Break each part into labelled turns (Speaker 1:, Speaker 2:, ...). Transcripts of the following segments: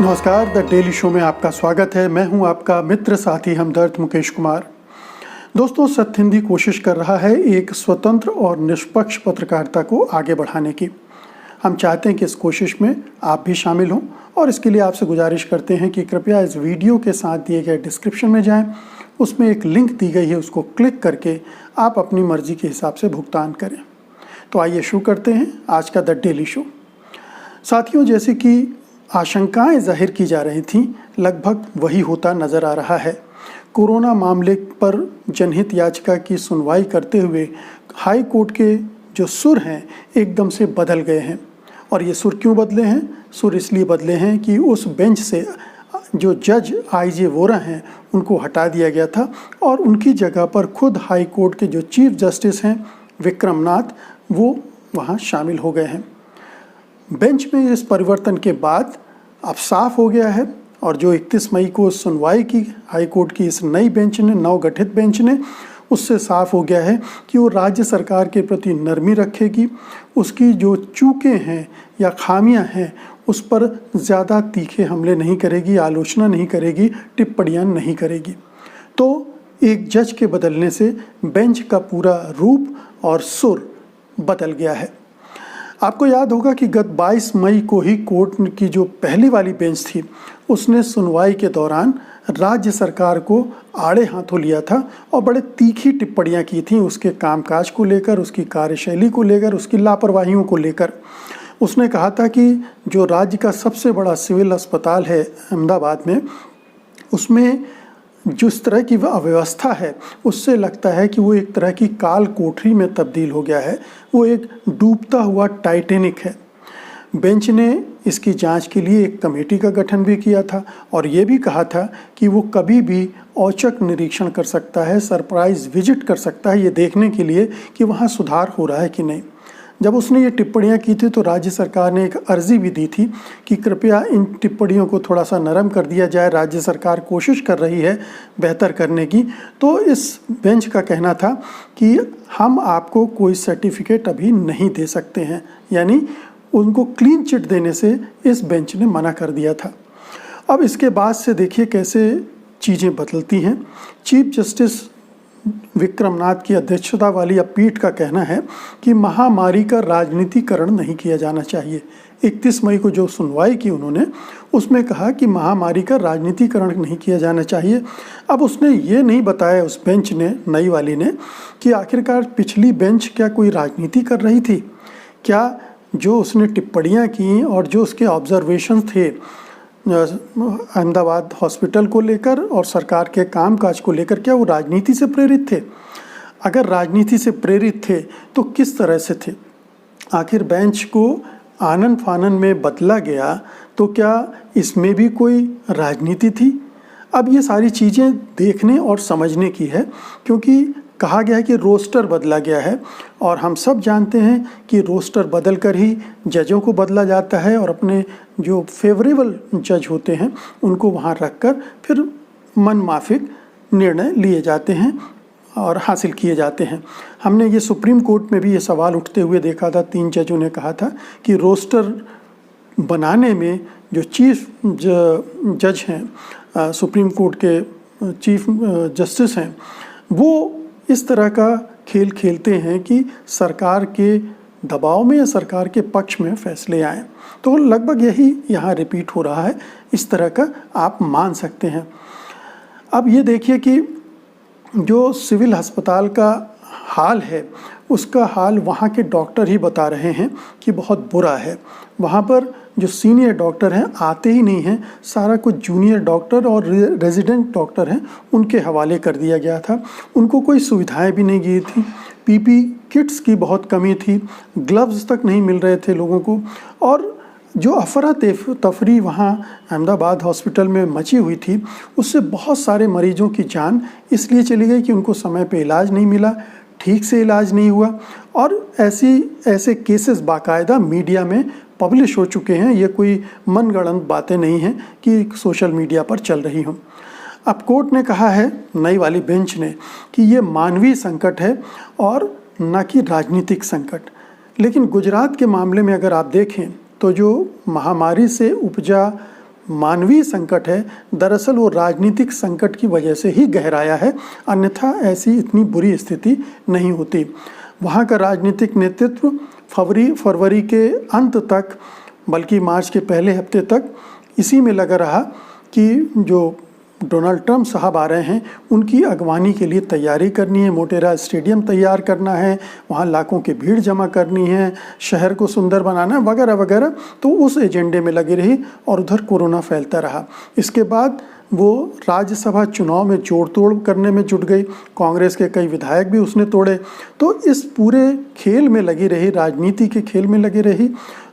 Speaker 1: नमस्कार, the daily show में आपका स्वागत है। मैं हूं आपका मित्र साथी हमदर्द मुकेश कुमार। दोस्तों, सत्य हिंदी कोशिश कर रहा है एक स्वतंत्र और निष्पक्ष पत्रकारिता को आगे बढ़ाने की। हम चाहते हैं कि इस कोशिश में आप भी शामिल हों और इसके लिए आपसे गुजारिश करते हैं कि कृपया इस वीडियो के साथ दिए गए डिस्क्रिप्शन में जाएं। उसमें एक लिंक दी गई है, उसको क्लिक करके आप अपनी मर्जी के हिसाब से भुगतान करें। तो आइए शुरू करते हैं आज का द डेली शो। साथियों, जैसे कि आशंकाएं जाहिर की जा रही थीं, लगभग वही होता नजर आ रहा है। कोरोना मामले पर जनहित याचिका की सुनवाई करते हुए हाई कोर्ट के जो सुर हैं एकदम से बदल गए हैं। और ये सुर क्यों बदले हैं? सुर इसलिए बदले हैं कि उस बेंच से जो जज आईजे वोरा हैं उनको हटा दिया गया था और उनकी जगह पर खुद हाई कोर्ट के जो चीफ जस्टिस हैं विक्रमनाथ, वो वहाँ शामिल हो गए हैं। बेंच में इस परिवर्तन के बाद अब साफ हो गया है और जो 31 मई को सुनवाई की हाई कोर्ट की इस नई बेंच ने, नवगठित बेंच ने, उससे साफ हो गया है कि वो राज्य सरकार के प्रति नरमी रखेगी, उसकी जो चूकें हैं या खामियां हैं उस पर ज़्यादा तीखे हमले नहीं करेगी, आलोचना नहीं करेगी, टिप्पणियां नहीं करेगी। तो एक जज के बदलने से बेंच का पूरा रूप और सुर बदल गया है। आपको याद होगा कि गत 22 मई को ही कोर्ट की जो पहली वाली बेंच थी उसने सुनवाई के दौरान राज्य सरकार को आड़े हाथों लिया था और बड़े तीखी टिप्पणियां की थी उसके कामकाज को लेकर, उसकी कार्यशैली को लेकर, उसकी लापरवाहियों को लेकर। उसने कहा था कि जो राज्य का सबसे बड़ा सिविल अस्पताल है अहमदाबाद में, उसमें जिस तरह की अव्यवस्था है उससे लगता है कि वो एक तरह की काल कोठरी में तब्दील हो गया है। वो एक डूबता हुआ टाइटैनिक है। बेंच ने इसकी जांच के लिए एक कमेटी का गठन भी किया था और ये भी कहा था कि वो कभी भी औचक निरीक्षण कर सकता है, सरप्राइज विजिट कर सकता है, ये देखने के लिए कि वहाँ सुधार हो रहा है कि नहीं। जब उसने ये टिप्पणियां की थी तो राज्य सरकार ने एक अर्जी भी दी थी कि कृपया इन टिप्पणियों को थोड़ा सा नरम कर दिया जाए, राज्य सरकार कोशिश कर रही है बेहतर करने की। तो इस बेंच का कहना था कि हम आपको कोई सर्टिफिकेट अभी नहीं दे सकते हैं, यानी उनको क्लीन चिट देने से इस बेंच ने मना कर दिया था। अब इसके बाद से देखिए कैसे चीज़ें बदलती हैं। चीफ जस्टिस विक्रमनाथ की अध्यक्षता वाली पीठ का कहना है कि महामारी का राजनीतिकरण नहीं किया जाना चाहिए। 31 मई को जो सुनवाई की उन्होंने, उसमें कहा कि महामारी का राजनीतिकरण नहीं किया जाना चाहिए। अब उसने ये नहीं बताया, उस बेंच ने, नई वाली ने, कि आखिरकार पिछली बेंच क्या कोई राजनीति कर रही थी? क्या जो उसने टिप्पणियाँ की और जो उसके ऑब्जर्वेशंस थे अहमदाबाद हॉस्पिटल को लेकर और सरकार के कामकाज को लेकर, क्या वो राजनीति से प्रेरित थे? अगर राजनीति से प्रेरित थे तो किस तरह से थे? आखिर बेंच को आनन फानन में बदला गया तो क्या इसमें भी कोई राजनीति थी? अब ये सारी चीज़ें देखने और समझने की है, क्योंकि कहा गया है कि रोस्टर बदला गया है और हम सब जानते हैं कि रोस्टर बदल कर ही जजों को बदला जाता है और अपने जो फेवरेबल जज होते हैं उनको वहाँ रखकर फिर मन माफिक निर्णय लिए जाते हैं और हासिल किए जाते हैं। हमने ये सुप्रीम कोर्ट में भी ये सवाल उठते हुए देखा था। 3 जजों ने कहा था कि रोस्टर बनाने में जो चीफ जज हैं, सुप्रीम कोर्ट के चीफ जस्टिस हैं, वो इस तरह का खेल खेलते हैं कि सरकार के दबाव में या सरकार के पक्ष में फैसले आए। तो लगभग यही यहाँ रिपीट हो रहा है, इस तरह का आप मान सकते हैं। अब ये देखिए कि जो सिविल अस्पताल का हाल है उसका हाल वहाँ के डॉक्टर ही बता रहे हैं कि बहुत बुरा है। वहाँ पर जो सीनियर डॉक्टर हैं आते ही नहीं हैं, सारा कुछ जूनियर डॉक्टर और रेजिडेंट डॉक्टर हैं उनके हवाले कर दिया गया था। उनको कोई सुविधाएं भी नहीं दी थी, पीपी किट्स की बहुत कमी थी, ग्लव्स तक नहीं मिल रहे थे लोगों को। और जो अफरा तफरी वहाँ अहमदाबाद हॉस्पिटल में मची हुई थी, उससे बहुत सारे मरीजों की जान इसलिए चली गई कि उनको समय पे इलाज नहीं मिला, ठीक से इलाज नहीं हुआ। और ऐसे केसेस बाकायदा मीडिया में पब्लिश हो चुके हैं। ये कोई मनगढ़ंत बातें नहीं हैं कि सोशल मीडिया पर चल रही हों। अब कोर्ट ने कहा है, नई वाली बेंच ने, कि ये मानवीय संकट है और न कि राजनीतिक संकट। लेकिन गुजरात के मामले में अगर आप देखें तो जो महामारी से उपजा मानवीय संकट है, दरअसल वो राजनीतिक संकट की वजह से ही गहराया है, अन्यथा ऐसी इतनी बुरी स्थिति नहीं होती। वहाँ का राजनीतिक नेतृत्व फरवरी के अंत तक, बल्कि मार्च के पहले हफ्ते तक इसी में लगा रहा कि जो डोनाल्ड ट्रंप साहब आ रहे हैं उनकी अगवानी के लिए तैयारी करनी है, मोटेरा स्टेडियम तैयार करना है, वहाँ लाखों की भीड़ जमा करनी है, शहर को सुंदर बनाना है, वगैरह वगैरह। तो उस एजेंडे में लगी रही और उधर कोरोना फैलता रहा। इसके बाद वो राज्यसभा चुनाव में जोड़ तोड़ करने में जुट गई, कांग्रेस के कई विधायक भी उसने तोड़े। तो इस पूरे खेल में लगी रही, राजनीति के खेल में लगी रही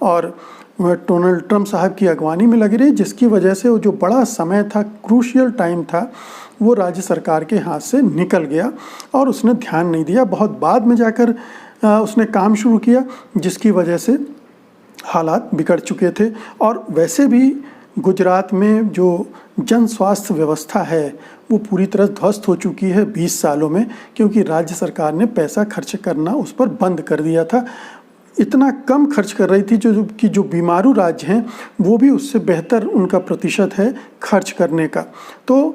Speaker 1: और डोनाल्ड ट्रंप साहब की अगवानी में लगी रही, जिसकी वजह से वो जो बड़ा समय था, क्रूशियल टाइम था, वो राज्य सरकार के हाथ से निकल गया और उसने ध्यान नहीं दिया। बहुत बाद में जाकर उसने काम शुरू किया, जिसकी वजह से हालात बिगड़ चुके थे। और वैसे भी गुजरात में जो जन स्वास्थ्य व्यवस्था है वो पूरी तरह ध्वस्त हो चुकी है 20 सालों में, क्योंकि राज्य सरकार ने पैसा खर्च करना उस पर बंद कर दिया था। इतना कम खर्च कर रही थी जो बीमारू राज्य हैं वो भी उससे बेहतर उनका प्रतिशत है खर्च करने का। तो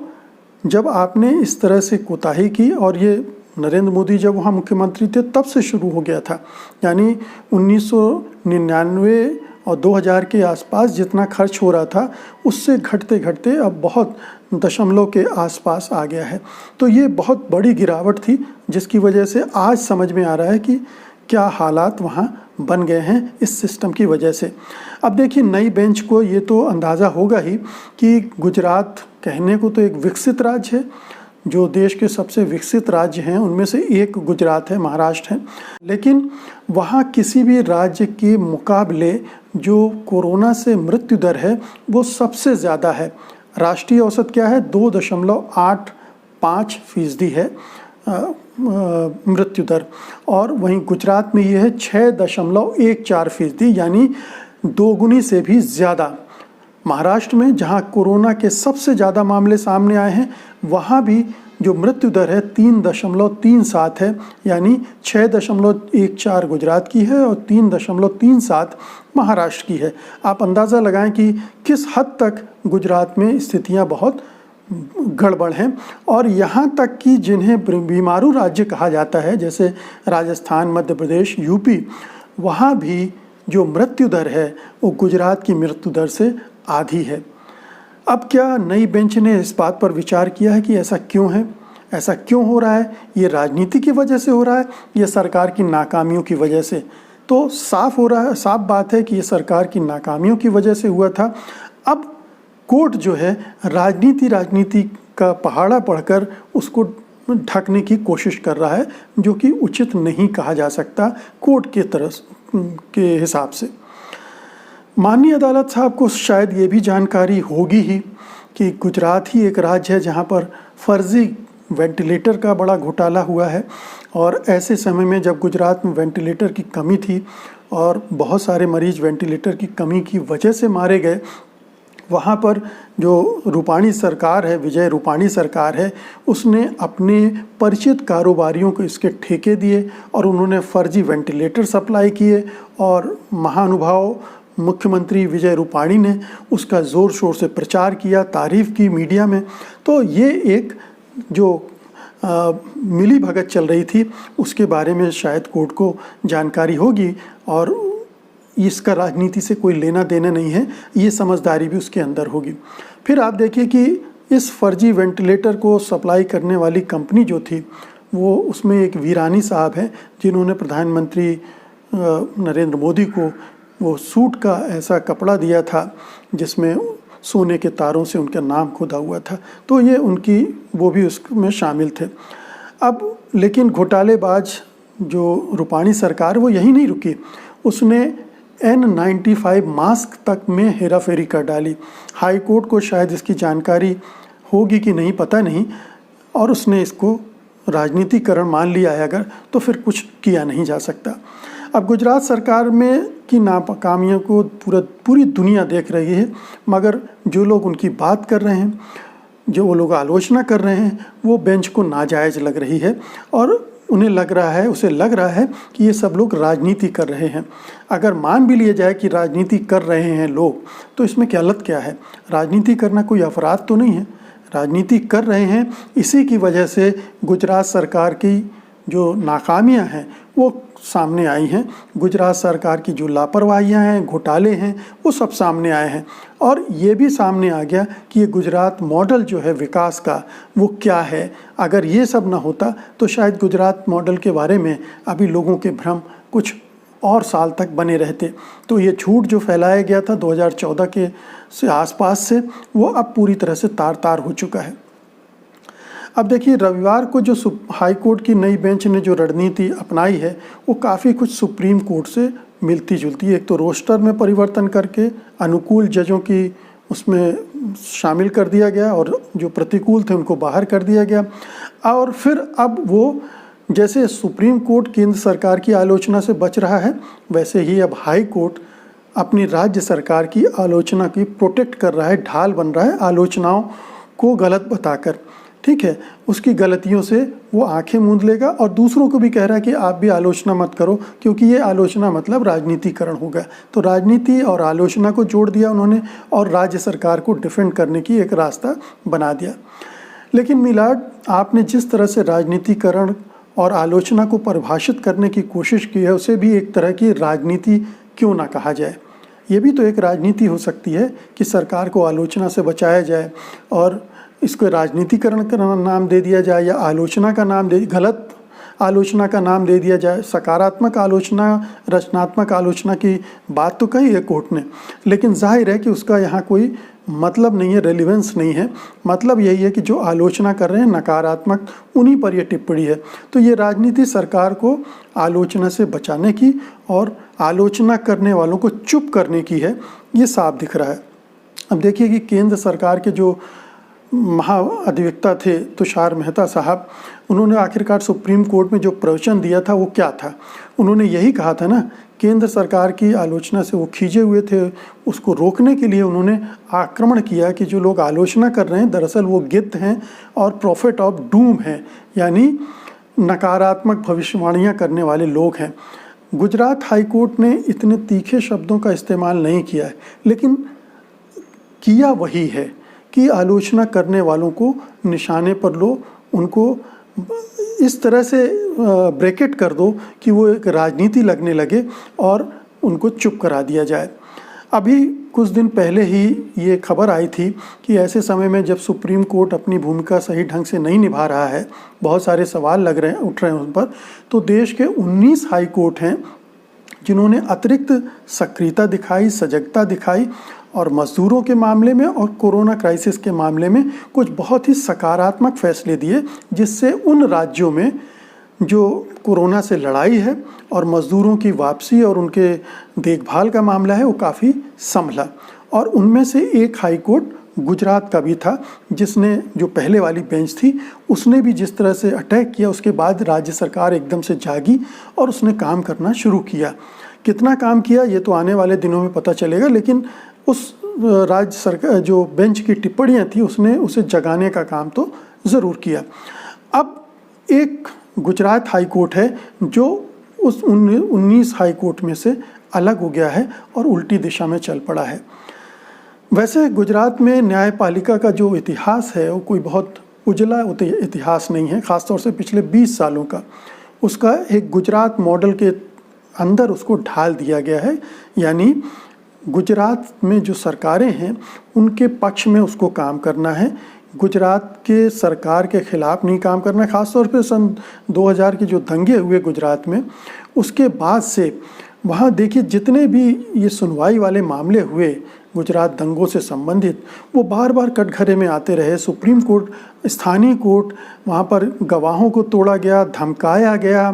Speaker 1: जब आपने इस तरह से कोताही की, और ये नरेंद्र मोदी जब वहाँ मुख्यमंत्री थे तब से शुरू हो गया था, यानी 1999 और 2000 के आसपास जितना खर्च हो रहा था उससे घटते घटते अब बहुत दशमलव के आसपास आ गया है। तो ये बहुत बड़ी गिरावट थी, जिसकी वजह से आज समझ में आ रहा है कि क्या हालात वहाँ बन गए हैं इस सिस्टम की वजह से। अब देखिए, नई बेंच को ये तो अंदाज़ा होगा ही कि गुजरात कहने को तो एक विकसित राज्य है, जो देश के सबसे विकसित राज्य हैं उनमें से एक गुजरात है, महाराष्ट्र है, लेकिन वहाँ किसी भी राज्य के मुकाबले जो कोरोना से मृत्यु दर है वो सबसे ज़्यादा है। राष्ट्रीय औसत क्या है? 2.85% है मृत्यु दर, और वहीं गुजरात में ये है 6.14%, यानी दोगुनी से भी ज़्यादा। महाराष्ट्र में जहां कोरोना के सबसे ज़्यादा मामले सामने आए हैं वहां भी जो मृत्यु दर है 3.37 है, यानी 6.14 गुजरात की है और 3.37 महाराष्ट्र की है। आप अंदाज़ा लगाएं कि किस हद तक गुजरात में स्थितियां बहुत गड़बड़ हैं। और यहाँ तक कि जिन्हें बीमारू राज्य कहा जाता है, जैसे राजस्थान, मध्य प्रदेश, यूपी, वहाँ भी जो मृत्यु दर है वो गुजरात की मृत्यु दर से आधी है। अब क्या नई बेंच ने इस बात पर विचार किया है कि ऐसा क्यों है, ऐसा क्यों हो रहा है? ये राजनीति की वजह से हो रहा है या सरकार की नाकामियों की वजह से? तो साफ हो रहा है, साफ बात है कि ये सरकार की नाकामियों की वजह से हुआ था। अब कोर्ट जो है राजनीति का पहाड़ा पढ़कर उसको ढकने की कोशिश कर रहा है, जो कि उचित नहीं कहा जा सकता कोर्ट के तरफ के हिसाब से। माननीय अदालत साहब को शायद ये भी जानकारी होगी ही कि गुजरात ही एक राज्य है जहाँ पर फर्जी वेंटिलेटर का बड़ा घोटाला हुआ है, और ऐसे समय में जब गुजरात में वेंटिलेटर की कमी थी और बहुत सारे मरीज वेंटिलेटर की कमी की वजह से मारे गए, वहाँ पर जो रूपाणी सरकार है, विजय रूपाणी सरकार है, उसने अपने परिचित कारोबारियों को इसके ठेके दिए और उन्होंने फर्जी वेंटिलेटर सप्लाई किए, और महानुभाव मुख्यमंत्री विजय रूपाणी ने उसका ज़ोर शोर से प्रचार किया, तारीफ़ की मीडिया में। तो ये एक जो मिली भगत चल रही थी उसके बारे में शायद कोर्ट को जानकारी होगी, और इसका राजनीति से कोई लेना देना नहीं है, ये समझदारी भी उसके अंदर होगी। फिर आप देखिए कि इस फर्जी वेंटिलेटर को सप्लाई करने वाली कंपनी जो थी वो, उसमें एक वीरानी साहब हैं जिन्होंने प्रधानमंत्री नरेंद्र मोदी को वो सूट का ऐसा कपड़ा दिया था जिसमें सोने के तारों से उनका नाम खुदा हुआ था। तो ये उनकी, वो भी उसमें शामिल थे। अब लेकिन घोटालेबाज जो रूपाणी सरकार वो यही नहीं रुकी, उसने N95 मास्क तक में हेराफेरी कर डाली। हाई कोर्ट को शायद इसकी जानकारी होगी कि नहीं पता नहीं, और उसने इसको राजनीतिकरण मान लिया है अगर, तो फिर कुछ किया नहीं जा सकता। अब गुजरात सरकार में की नाकामियों को पूरी दुनिया देख रही है, मगर जो लोग उनकी बात कर रहे हैं, जो वो लोग आलोचना कर रहे हैं, वो बेंच को नाजायज़ लग रही है। और उन्हें लग रहा है, उसे लग रहा है कि ये सब लोग राजनीति कर रहे हैं। अगर मान भी लिया जाए कि राजनीति कर रहे हैं लोग, तो इसमें गलत क्या है? राजनीति करना कोई अपराध तो नहीं है। राजनीति कर रहे हैं, इसी की वजह से गुजरात सरकार की जो नाकामियां हैं वो सामने आई हैं। गुजरात सरकार की जो लापरवाहियां हैं, घोटाले हैं, वो सब सामने आए हैं। और ये भी सामने आ गया कि ये गुजरात मॉडल जो है विकास का, वो क्या है। अगर ये सब ना होता तो शायद गुजरात मॉडल के बारे में अभी लोगों के भ्रम कुछ और साल तक बने रहते। तो ये झूठ जो फैलाया गया था 2014 के से आसपास से, वो अब पूरी तरह से तार तार हो चुका है। अब देखिए, रविवार को जो हाई कोर्ट की नई बेंच ने जो रणनीति अपनाई है, वो काफ़ी कुछ सुप्रीम कोर्ट से मिलती जुलती है। एक तो रोस्टर में परिवर्तन करके अनुकूल जजों की उसमें शामिल कर दिया गया और जो प्रतिकूल थे उनको बाहर कर दिया गया। और फिर अब वो जैसे सुप्रीम कोर्ट केंद्र सरकार की आलोचना से बच रहा है, वैसे ही अब हाई कोर्ट अपनी राज्य सरकार की आलोचना की प्रोटेक्ट कर रहा है, ढाल बन रहा है आलोचनाओं को गलत बताकर। ठीक है, उसकी गलतियों से वो आंखें मूंद लेगा और दूसरों को भी कह रहा है कि आप भी आलोचना मत करो, क्योंकि ये आलोचना मतलब राजनीतिकरण हो गया। तो राजनीति और आलोचना को जोड़ दिया उन्होंने और राज्य सरकार को डिफेंड करने की एक रास्ता बना दिया। लेकिन मिलाड, आपने जिस तरह से राजनीतिकरण और आलोचना को परिभाषित करने की कोशिश की है, उसे भी एक तरह की राजनीति क्यों ना कहा जाए। ये भी तो एक राजनीति हो सकती है कि सरकार को आलोचना से बचाया जाए और इसको राजनीतिकरण का नाम दे दिया जाए या आलोचना का नाम गलत आलोचना का नाम दे दिया जाए। सकारात्मक आलोचना, रचनात्मक आलोचना की बात तो कही है कोर्ट ने, लेकिन जाहिर है कि उसका यहाँ कोई मतलब नहीं है, रेलिवेंस नहीं है। मतलब यही है कि जो आलोचना कर रहे हैं नकारात्मक, उन्हीं पर यह टिप्पणी है। तो ये राजनीति सरकार को आलोचना से बचाने की और आलोचना करने वालों को चुप करने की है, ये साफ दिख रहा है। अब देखिए कि केंद्र सरकार के जो महाअधिवक्ता थे तुषार मेहता साहब, उन्होंने आखिरकार सुप्रीम कोर्ट में जो प्रवचन दिया था वो क्या था? उन्होंने यही कहा था ना, केंद्र सरकार की आलोचना से वो खींचे हुए थे, उसको रोकने के लिए उन्होंने आक्रमण किया कि जो लोग आलोचना कर रहे हैं दरअसल वो गिद्ध हैं और प्रॉफिट ऑफ डूम हैं, यानी नकारात्मक भविष्यवाणियाँ करने वाले लोग हैं। गुजरात हाई कोर्ट ने इतने तीखे शब्दों का इस्तेमाल नहीं किया है, लेकिन किया वही है कि आलोचना करने वालों को निशाने पर लो, उनको इस तरह से ब्रैकेट कर दो कि वो एक राजनीति लगने लगे और उनको चुप करा दिया जाए। अभी कुछ दिन पहले ही ये खबर आई थी कि ऐसे समय में जब सुप्रीम कोर्ट अपनी भूमिका सही ढंग से नहीं निभा रहा है, बहुत सारे सवाल उठ रहे हैं उन पर, तो देश के 19 हाई कोर्ट हैं जिन्होंने अतिरिक्त सक्रियता दिखाई, सजगता दिखाई और मजदूरों के मामले में और कोरोना क्राइसिस के मामले में कुछ बहुत ही सकारात्मक फैसले दिए, जिससे उन राज्यों में जो कोरोना से लड़ाई है और मजदूरों की वापसी और उनके देखभाल का मामला है वो काफ़ी संभला। और उनमें से एक हाई कोर्ट गुजरात का भी था, जिसने जो पहले वाली बेंच थी उसने भी जिस तरह से अटैक किया, उसके बाद राज्य सरकार एकदम से जागी और उसने काम करना शुरू किया। कितना काम किया ये तो आने वाले दिनों में पता चलेगा, लेकिन उस राज्य सरकार जो बेंच की टिप्पणियां थी उसने उसे जगाने का काम तो ज़रूर किया। अब एक गुजरात हाई कोर्ट है जो उस 19 हाई कोर्ट में से अलग हो गया है और उल्टी दिशा में चल पड़ा है। वैसे गुजरात में न्यायपालिका का जो इतिहास है वो कोई बहुत उजला इतिहास नहीं है, ख़ासतौर से पिछले 20 सालों का। उसका एक गुजरात मॉडल के अंदर उसको ढाल दिया गया है, यानी गुजरात में जो सरकारें हैं उनके पक्ष में उसको काम करना है, गुजरात के सरकार के खिलाफ नहीं काम करना। ख़ासतौर पे सन 2000 के जो दंगे हुए गुजरात में, उसके बाद से वहाँ देखिए जितने भी ये सुनवाई वाले मामले हुए गुजरात दंगों से संबंधित, वो बार बार कटघरे में आते रहे। सुप्रीम कोर्ट, स्थानीय कोर्ट, वहाँ पर गवाहों को तोड़ा गया, धमकाया गया,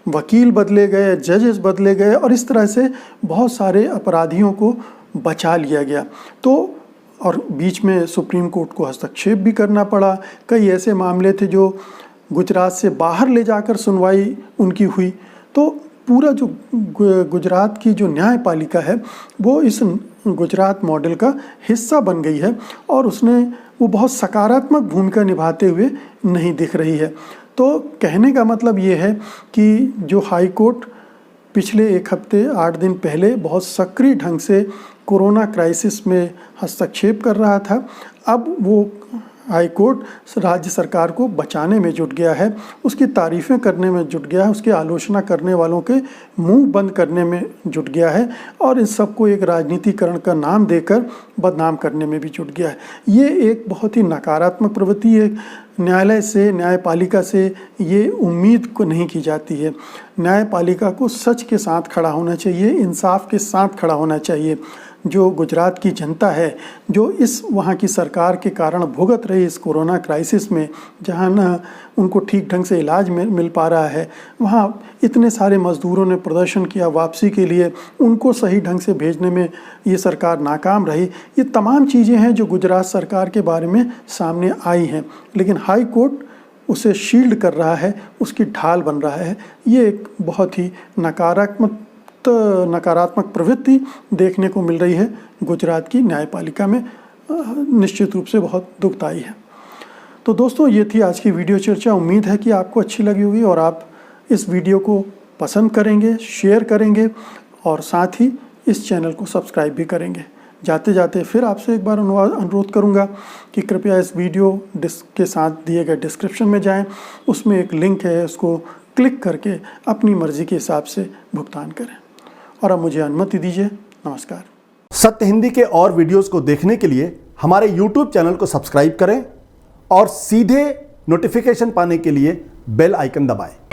Speaker 1: वकील बदले गए, जजेस बदले गए और इस तरह से बहुत सारे अपराधियों को बचा लिया गया। तो और बीच में सुप्रीम कोर्ट को हस्तक्षेप भी करना पड़ा। कई ऐसे मामले थे जो गुजरात से बाहर ले जाकर सुनवाई उनकी हुई। तो पूरा जो गुजरात की जो न्यायपालिका है वो इस गुजरात मॉडल का हिस्सा बन गई है और उसने वो बहुत सकारात्मक भूमिका निभाते हुए नहीं दिख रही है। तो कहने का मतलब ये है कि जो हाई कोर्ट पिछले एक हफ्ते 8 दिन पहले बहुत सक्रिय ढंग से कोरोना क्राइसिस में हस्तक्षेप कर रहा था, अब वो हाई कोर्ट राज्य सरकार को बचाने में जुट गया है, उसकी तारीफ़ें करने में जुट गया है, उसकी आलोचना करने वालों के मुंह बंद करने में जुट गया है और इस सबको एक राजनीतिकरण का नाम देकर बदनाम करने में भी जुट गया है। ये एक बहुत ही नकारात्मक प्रवृत्ति है। न्यायालय से, न्यायपालिका से ये उम्मीद को नहीं की जाती है। न्यायपालिका को सच के साथ खड़ा होना चाहिए, इंसाफ के साथ खड़ा होना चाहिए। जो गुजरात की जनता है, जो इस वहाँ की सरकार के कारण भुगत रही इस कोरोना क्राइसिस में, जहाँ न उनको ठीक ढंग से इलाज मिल पा रहा है, वहाँ इतने सारे मज़दूरों ने प्रदर्शन किया वापसी के लिए, उनको सही ढंग से भेजने में ये सरकार नाकाम रही। ये तमाम चीज़ें हैं जो गुजरात सरकार के बारे में सामने आई हैं, लेकिन हाई कोर्ट उसे शील्ड कर रहा है, उसकी ढाल बन रहा है। ये एक बहुत ही नकारात्मक प्रवृत्ति देखने को मिल रही है गुजरात की न्यायपालिका में, निश्चित रूप से बहुत दुखदायी है। तो दोस्तों, ये थी आज की वीडियो चर्चा। उम्मीद है कि आपको अच्छी लगी होगी और आप इस वीडियो को पसंद करेंगे, शेयर करेंगे और साथ ही इस चैनल को सब्सक्राइब भी करेंगे। जाते जाते फिर आपसे एक बार अनुरोध करूंगा कि कृपया इस वीडियो के साथ दिए गए डिस्क्रिप्शन में जाएं, उसमें एक लिंक है, उसको क्लिक करके अपनी मर्जी के हिसाब से भुगतान करें। और अब मुझे अनुमति दीजिए। नमस्कार।
Speaker 2: सत्य हिंदी के और वीडियोस को देखने के लिए हमारे YouTube चैनल को सब्सक्राइब करें और सीधे नोटिफिकेशन पाने के लिए बेल आइकन दबाएं।